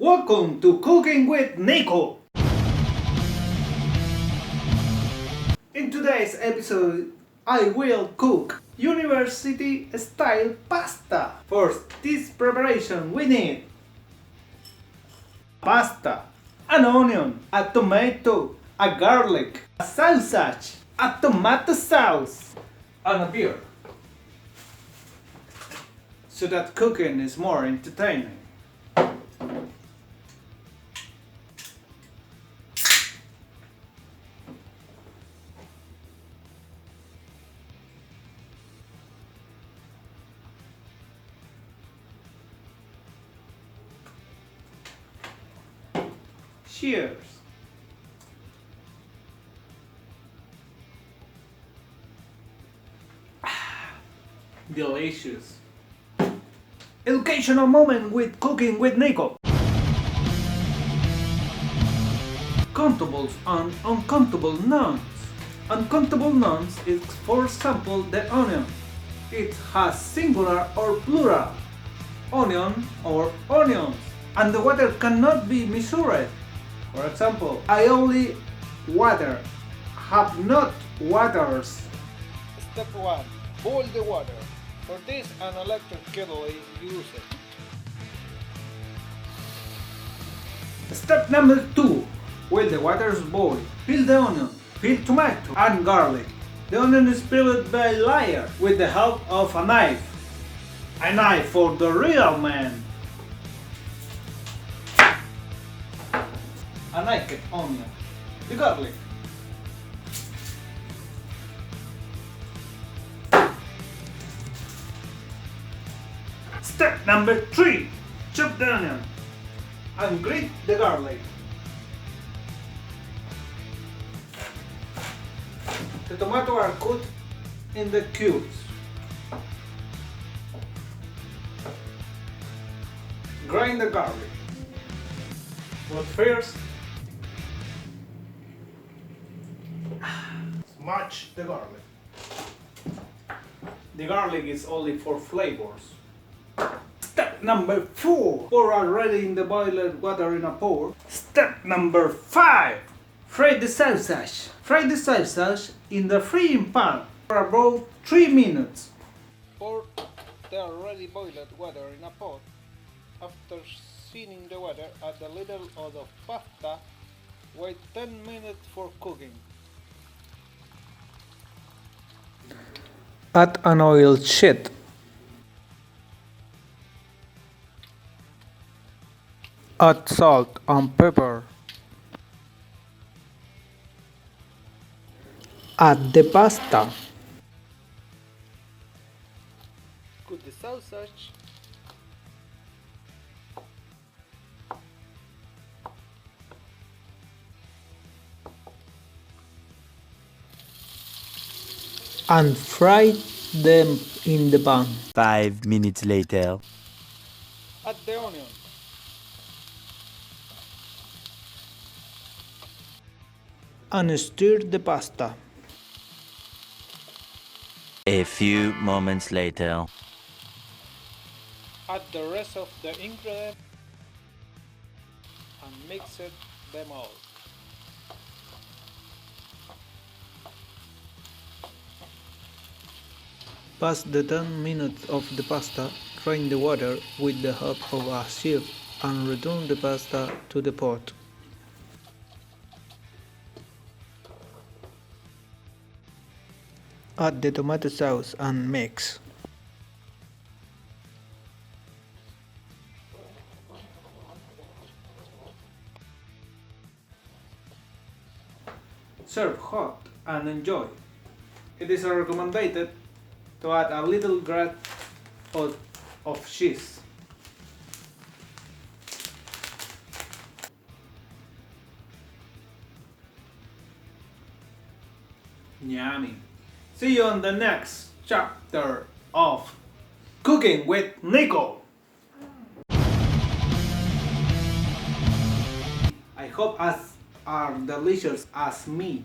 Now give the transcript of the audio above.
Welcome to Cooking with Nico! In today's episode, I will cook university-style pasta. For this preparation we need pasta, an onion, a tomato, a garlic, a sausage, a tomato sauce, and a beer. So that cooking is more entertaining. Cheers! Delicious! Educational moment with Cooking with Nico! Countables and uncountable nouns. Uncountable nouns is, for example, the onion. It has singular or plural, onion or onions, and the water cannot be measured. For example, I only water, have not waters. Step 1. Boil the water. For this, an electric kettle is used. Step number 2. While the water is boiled, peel the onion, peel tomato and garlic. The onion is peeled by layer with the help of a knife. A knife for the real man. A naked onion. The garlic. Step number 3. Chop the onion and grate the garlic. The tomatoes are cut in the cubes. Grind the garlic. But first, smash the garlic. The garlic is only for flavors. Step number 4. Pour already in the boiled water in a pot. Step number 5. Fry the sausage. Fry the sausage in the frying pan for about 3 minutes. Pour the already boiled water in a pot. After seasoning the water, add a little of pasta. Wait 10 minutes for cooking. Add an oil sheet. Add salt and pepper. Add the pasta. Cook the sausage. And fry them in the pan. 5 minutes later. Add the onion. And stir the pasta. A few moments later. Add the rest of the ingredients and mix them all. Pass the 10 minutes of the pasta, drain the water with the help of a sieve and return the pasta to the pot. Add the tomato sauce and mix. Serve hot and enjoy. It is recommended to add a little grate of cheese. Yummy. See you on the next chapter of Cooking with Nico. I hope as are delicious as me.